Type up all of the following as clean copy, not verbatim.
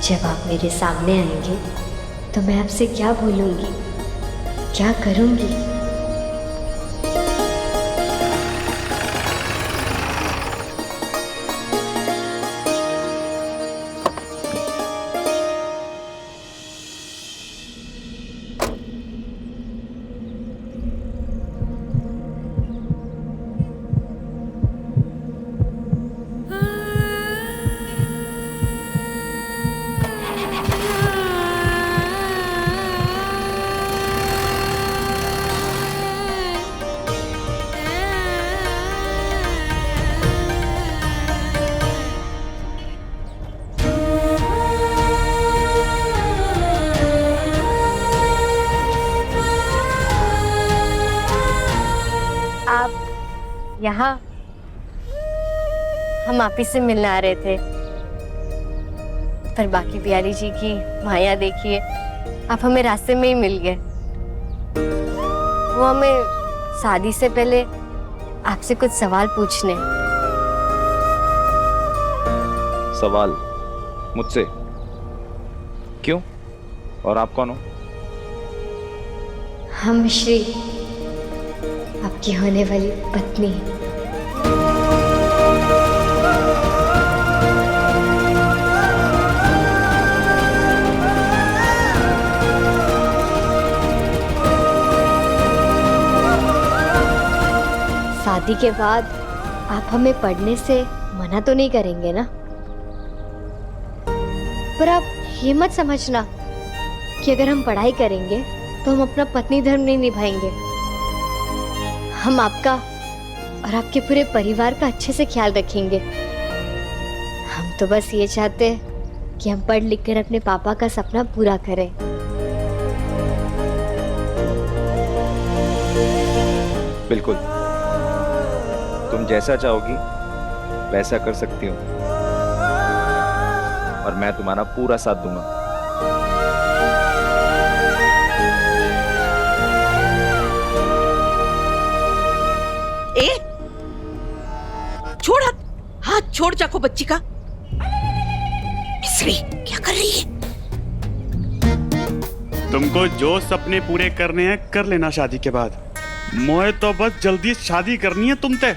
जब आप मेरे सामने आएंगे तो मैं आपसे क्या बोलूँगी, क्या करूँगी? आप यहाँ? हम आप ही से मिलने आ रहे थे, पर बाकी बिहारी जी की माया देखिए, आप हमें रास्ते में ही मिल गए। वो हमें शादी से पहले आपसे कुछ सवाल पूछने। सवाल? मुझसे? क्यों? और आप कौन हो? हम श्री, आपकी होने वाली पत्नी। शादी के बाद आप हमें पढ़ने से मना तो नहीं करेंगे ना? पर आप ये मत समझना कि अगर हम पढ़ाई करेंगे तो हम अपना पत्नी धर्म नहीं निभाएंगे। हम आपका और आपके पूरे परिवार का अच्छे से ख्याल रखेंगे। हम तो बस ये चाहते हैं कि हम पढ़ लिख कर अपने पापा का सपना पूरा करें। बिल्कुल, तुम जैसा चाहोगी वैसा कर सकती हो, और मैं तुम्हारा पूरा साथ दूंगा। छोड़ हाथ छोड़ जाको बच्ची का। मिस्री क्या कर रही है? तुमको जो सपने पूरे करने हैं कर लेना शादी के बाद। मोए तो बस जल्दी शादी करनी है तुमसे।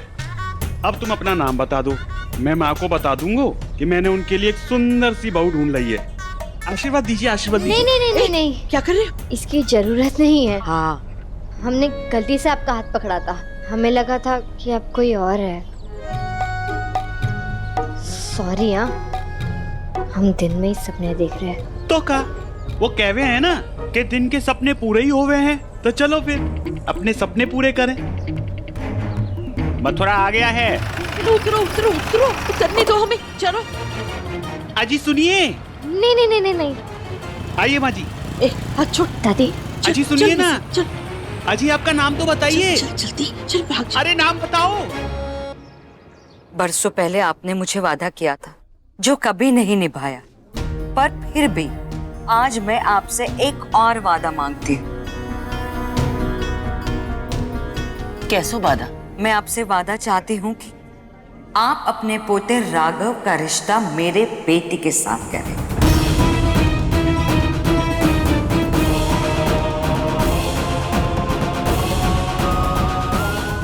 अब तुम अपना नाम बता दो, मैं माँ को बता दूंगा कि मैंने उनके लिए एक सुंदर सी बहू ढूंढ ली है। आशीर्वाद दीजिए, आशीर्वाद दीजिए। नहीं नहीं नहीं नहीं, क्या कर रहे हो? इसकी जरूरत नहीं है। हाँ, हमने गलती से आपका हाथ पकड़ा था, हमें लगा था कि आप कोई और है। सॉरी। हाँ, हम दिन में ही सपने देख रहे हैं। तो का वो कहवे हैं ना कि दिन के सपने पूरे ही होवे हैं, तो चलो फिर अपने सपने पूरे करें। मथुरा आ गया है। उतरो उतरो उतरो, उतरने दो हमें, चलो। अजी सुनिए। नहीं नहीं नहीं नहीं नहीं। आइए माँ जी। हाथ छोड़ दादी। अजी सुनिए ना। चल अजी आपका नाम तो बताइए। चल जल्दी चल, भाग। अरे नाम बताओ। बरसों पहले आपने मुझे वादा किया था जो कभी नहीं निभाया, पर फिर भी आज मैं आपसे एक और वादा मांगती हूँ। कैसो वादा? मैं आपसे वादा चाहती हूँ कि आप अपने पोते राघव का रिश्ता मेरे बेटी के साथ करें।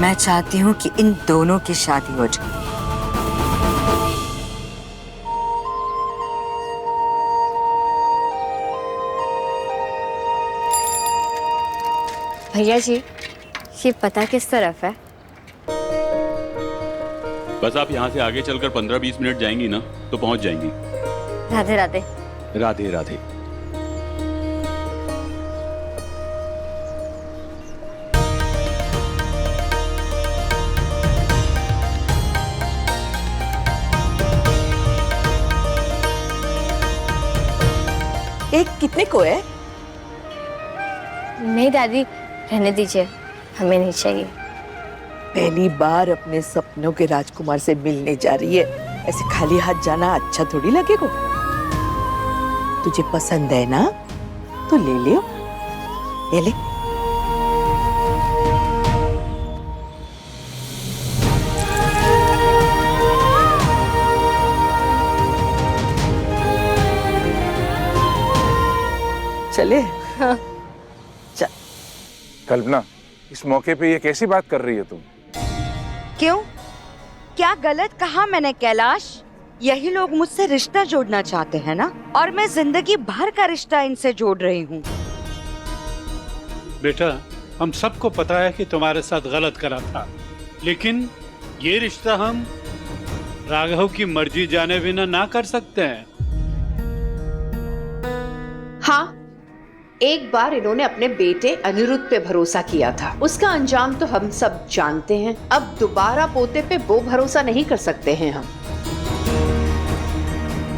मैं चाहती हूँ कि इन दोनों की शादी हो जाए। भैया जी, ये पता किस तरफ है? बस आप यहाँ से आगे चलकर 15-20 मिनट जाएंगी ना तो पहुँच जाएंगी। राधे राधे। राधे राधे। एक कितने को है? नहीं दादी, रहने दीजिए, हमें नहीं चाहिए। पहली बार अपने सपनों के राजकुमार से मिलने जा रही है, ऐसे खाली हाथ जाना अच्छा थोड़ी लगेगा। तुझे पसंद है ना तो ले लियो, ये ले। चले। कल्पना, इस मौके पे ये कैसी बात कर रही है तुम? क्यों? क्या गलत कहा मैंने कैलाश? यही लोग मुझसे रिश्ता जोड़ना चाहते हैं ना, और मैं जिंदगी भर का रिश्ता इनसे जोड़ रही हूँ। बेटा, हम सबको पता है कि तुम्हारे साथ गलत करा था, लेकिन ये रिश्ता हम राघव की मर्जी जाने बिना ना कर सकते हैं। हाँ, एक बार इन्होंने अपने बेटे अनिरुद्ध पे भरोसा किया था, उसका अंजाम तो हम सब जानते हैं। अब दोबारा पोते पे वो भरोसा नहीं कर सकते हैं हम।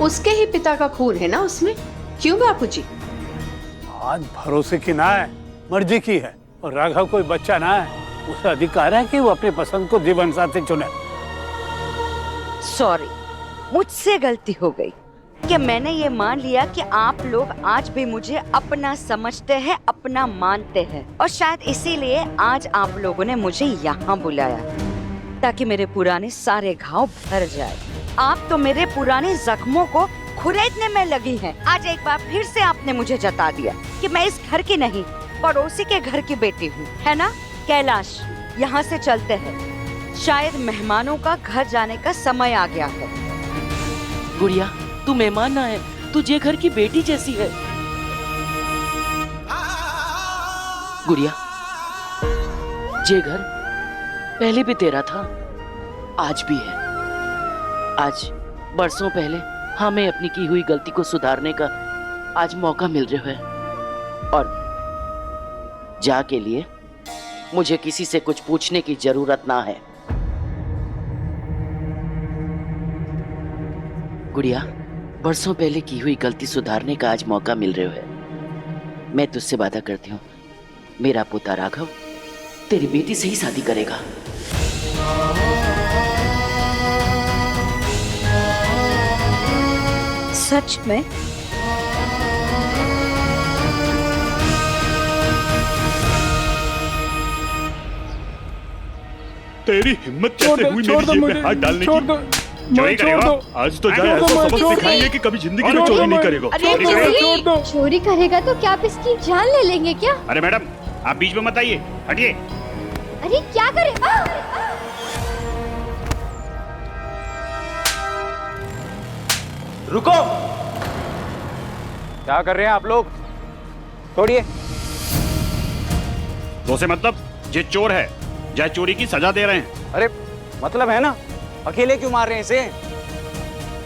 उसके ही पिता का खून है ना उसमें, क्यों बापू जी? आज भरोसे की ना है, मर्जी की है, और राघव कोई बच्चा ना है, उसे अधिकार है कि वो अपनी पसंद को जीवन साथी चुने। सॉरी, मुझसे गलती हो गई कि मैंने ये मान लिया कि आप लोग आज भी मुझे अपना समझते हैं, अपना मानते हैं, और शायद इसीलिए आज आप लोगों ने मुझे यहाँ बुलाया ताकि मेरे पुराने सारे घाव भर जाए। आप तो मेरे पुराने जख्मों को खुरेदने में लगी हैं। आज एक बार फिर से आपने मुझे जता दिया कि मैं इस घर की नहीं, पड़ोसी के घर की बेटी हूँ, है ना? कैलाश, यहाँ से चलते हैं, शायद मेहमानों का घर जाने का समय आ गया है। गुड़िया, तू मेहमान ना है, तुझे घर की बेटी जैसी है। गुड़िया, ये घर पहले भी तेरा था, आज भी है। आज बरसों पहले हमें अपनी की हुई गलती को सुधारने का आज मौका मिल रहा है, और जा के लिए मुझे किसी से कुछ पूछने की जरूरत ना है। गुड़िया, बरसों पहले की हुई गलती सुधारने का आज मौका मिल रहा है। मैं तुझसे वादा करती हूँ, मेरा पोता राघव तेरी बेटी से ही शादी करेगा। सच में? तेरी हिम्मत कैसे हुई मेरी जेब में हाथ डालने की? चोरी करेगा? आज तो जाए ऐसा सबक सिखाएंगे कि कभी जिंदगी में चोरी नहीं करेगा। चोरी करेगा तो क्या आप इसकी जान ले लेंगे क्या? अरे मैडम, आप बीच में मत आइए, हटिए। अरे क्या करे? रुको, क्या कर रहे हैं आप लोग? छोड़िए। तो से मतलब ये चोर है, जाए चोरी की सजा दे रहे हैं। अरे मतलब है ना, अकेले क्यों मार रहे हैं इसे?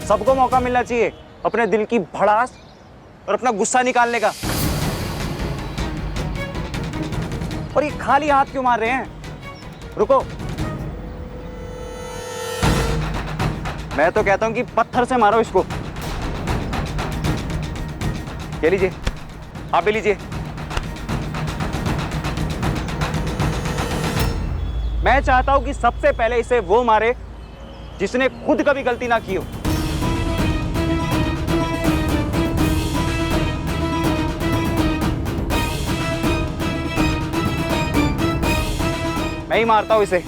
सबको मौका मिलना चाहिए अपने दिल की भड़ास और अपना गुस्सा निकालने का। और ये खाली हाथ क्यों मार रहे हैं? रुको, मैं तो कहता हूं कि पत्थर से मारो इसको। ये लीजिए, आप भी लीजिए। मैं चाहता हूं कि सबसे पहले इसे वो मारे जिसने खुद कभी गलती ना की हो। मैं ही मारता हूं इसे।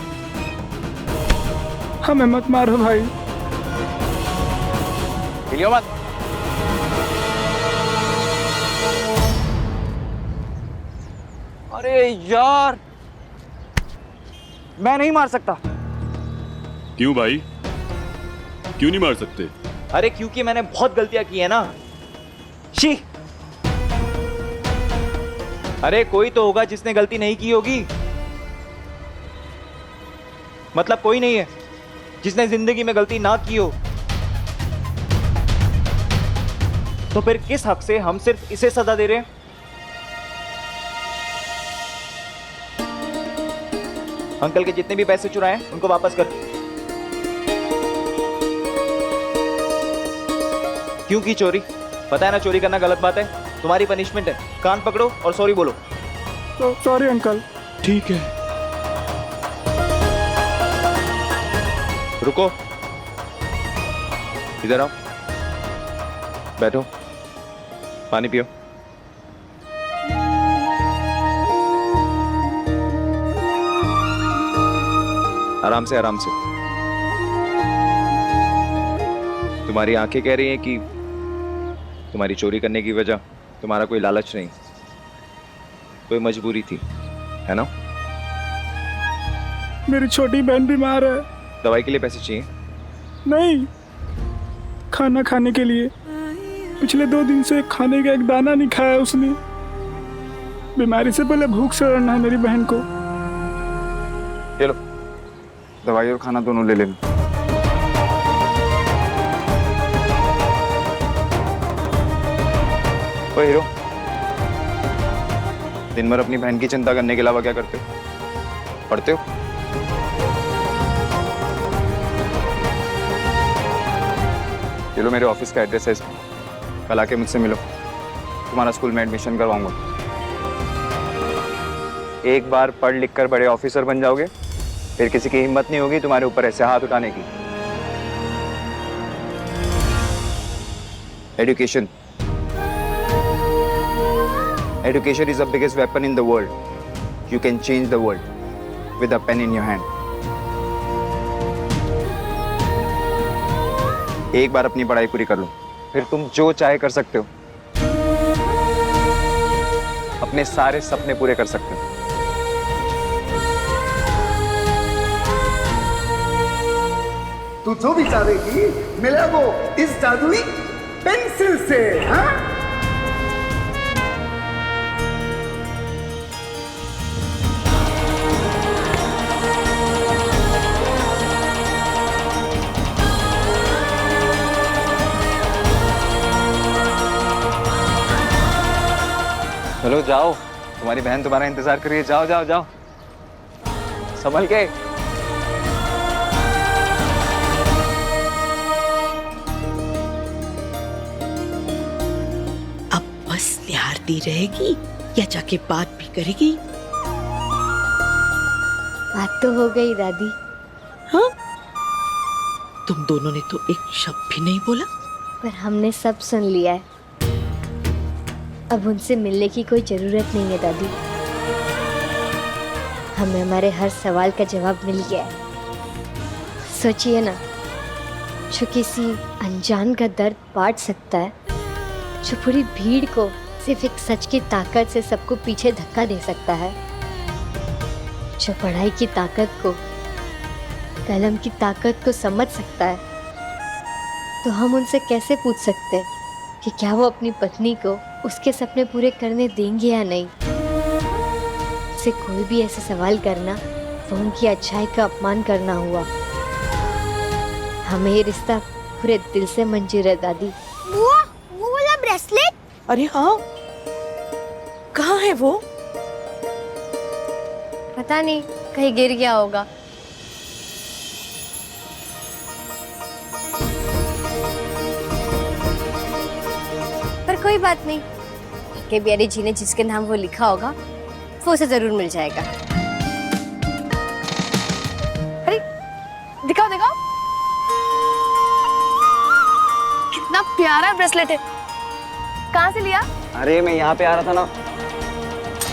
हमें मत मारो भाई। हिलियो मत। अरे यार, मैं नहीं मार सकता। क्यों भाई, क्यों नहीं मार सकते? अरे क्योंकि मैंने बहुत गलतियां की है ना। शी, अरे कोई तो होगा जिसने गलती नहीं की होगी। मतलब कोई नहीं है जिसने जिंदगी में गलती ना की हो। तो फिर किस हक से हम सिर्फ इसे सजा दे रहे हैं? अंकल के जितने भी पैसे चुराए उनको वापस कर। क्यों की चोरी? पता है ना चोरी करना गलत बात है। तुम्हारी पनिशमेंट है, कान पकड़ो और सॉरी बोलो। तो सॉरी अंकल। ठीक है। रुको, इधर आओ, बैठो, पानी पियो। आराम से, आराम से। तुम्हारी आंखें कह रही हैं कि तुम्हारी चोरी करने की वजह तुम्हारा कोई लालच नहीं, कोई मजबूरी थी, है ना? मेरी छोटी बहन बीमार है। दवाई के लिए पैसे चाहिए? नहीं, खाना खाने के लिए। पिछले 2 दिन से खाने का एक दाना नहीं खाया उसने। बीमारी से पहले भूख से रहना है मेरी बहन को। ये लो, दवाई और खाना दोनों ले लेना। ओ हीरो, दिन भर अपनी बहन की चिंता करने के अलावा क्या करते हो? पढ़ते हो? ये लो, मेरे ऑफिस का एड्रेस है इसमें। कल आके मुझसे मिलो, तुम्हारा स्कूल में एडमिशन करवाऊंगा। एक बार पढ़ लिख कर बड़े ऑफिसर बन जाओगे, फिर किसी की हिम्मत नहीं होगी तुम्हारे ऊपर ऐसे हाथ उठाने की। Education, education is the biggest weapon in the world. You can change the world with a pen in your hand. एक बार अपनी पढ़ाई पूरी कर लो, फिर तुम जो चाहे कर सकते हो। अपने सारे सपने पूरे कर सकते हो। तू जो भी चाहेगी मिले वो इस जादुई पेंसिल से। हाँ? चलो जाओ, तुम्हारी बहन तुम्हारा इंतजार कर रही है। जाओ जाओ जाओ, संभल के। अब बस निहारती रहेगी या जाके बात भी करेगी? बात तो हो गई दादी। हाँ, तुम दोनों ने तो एक शब्द भी नहीं बोला। पर हमने सब सुन लिया है। अब उनसे मिलने की कोई जरूरत नहीं है दादी। हमें हमारे हर सवाल का जवाब मिल गया है। सोचिए ना, जो किसी अनजान का दर्द बांट सकता है, जो पूरी भीड़ को सिर्फ एक सच की ताकत से सबको पीछे धक्का दे सकता है, जो पढ़ाई की ताकत को, कलम की ताकत को समझ सकता है, तो हम उनसे कैसे पूछ सकते हैं कि क्या वो अपनी पत्नी को उसके सपने पूरे करने देंगे या नहीं। से कोई भी ऐसे सवाल करना वो उनकी अच्छाई का अपमान करना हुआ। हमें ये रिश्ता पूरे दिल से मंजूर है दादी। वो वाला ब्रेसलेट? अरे हाँ, कहाँ है वो? पता नहीं, कहीं गिर गया होगा। पर कोई बात नहीं, के बिहारी जी ने जिसके नाम वो लिखा होगा वो उसे जरूर मिल जाएगा। अरे दिखाओ दिखाओ, कितना प्यारा ब्रेसलेट है। कहाँ से लिया? अरे मैं यहाँ पे आ रहा था ना,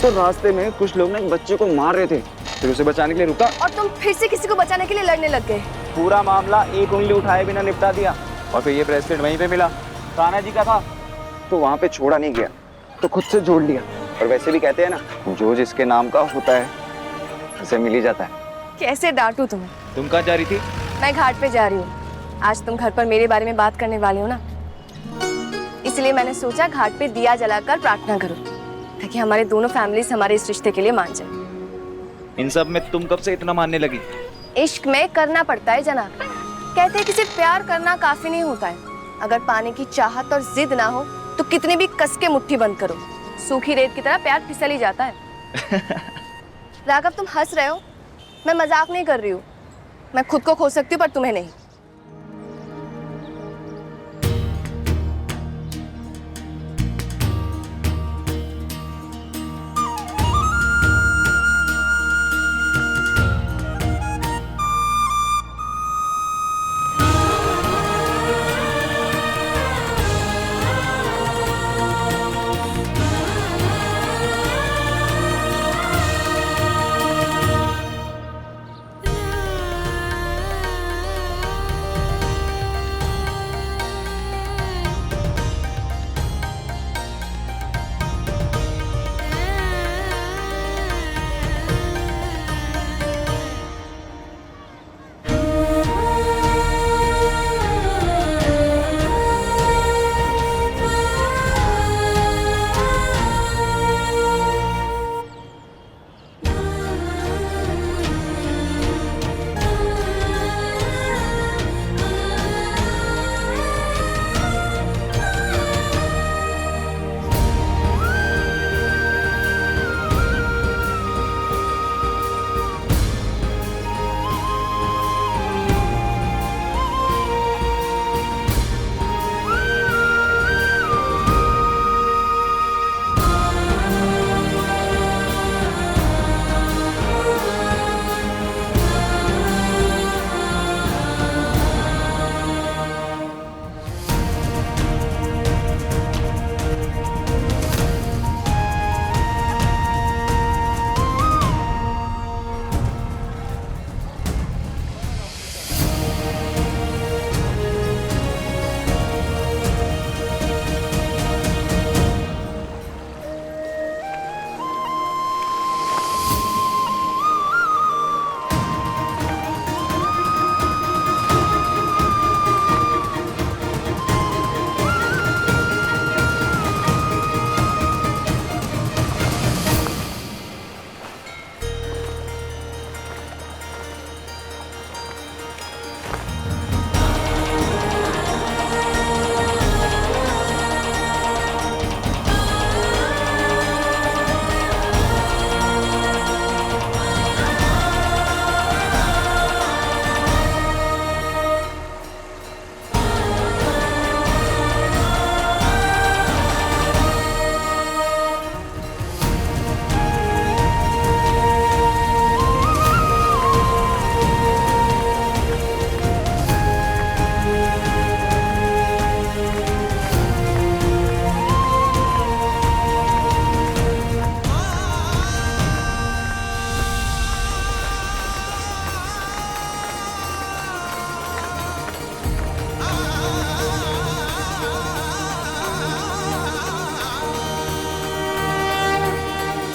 तो रास्ते में कुछ लोग ना एक बच्चे को मार रहे थे, फिर उसे बचाने के लिए रुका। और तुम फिर से किसी को बचाने के लिए लड़ने लग गए। पूरा मामला एक उंगली उठाए बिना निपटा दिया। और फिर ये ब्रेसलेट वहीं पे मिला, ताना जी का था, तो वहाँ पे छोड़ा नहीं गया, तो खुद से जोड़ लिया। और वैसे भी कहते हैं ना, जो जिसके नाम का होता है उसे मिल ही जाता है। कैसे डांटू तुम्हें? तुम कहाँ जा रही थी? मैं घाट पे जा रही हूँ। आज तुम घर पर मेरे बारे में बात करने वाले हो ना, इसलिए मैंने सोचा घाट पे दिया जलाकर प्रार्थना करूँ, ताकि हमारे दोनों फैमिलीज हमारे इस रिश्ते के लिए मान जाए। इन सब में तुम कब से इतना मानने लगी? इश्क में करना पड़ता है जनाब। कहते हैं कि सिर्फ प्यार करना काफी नहीं होता है। अगर पाने की चाहत और जिद ना हो तो कितनी भी कस के मुट्ठी बंद करो, सूखी रेत की तरह प्यार फिसल ही जाता है। राघव, तुम हंस रहे हो, मैं मजाक नहीं कर रही हूँ। मैं खुद को खो सकती हूँ पर तुम्हें नहीं।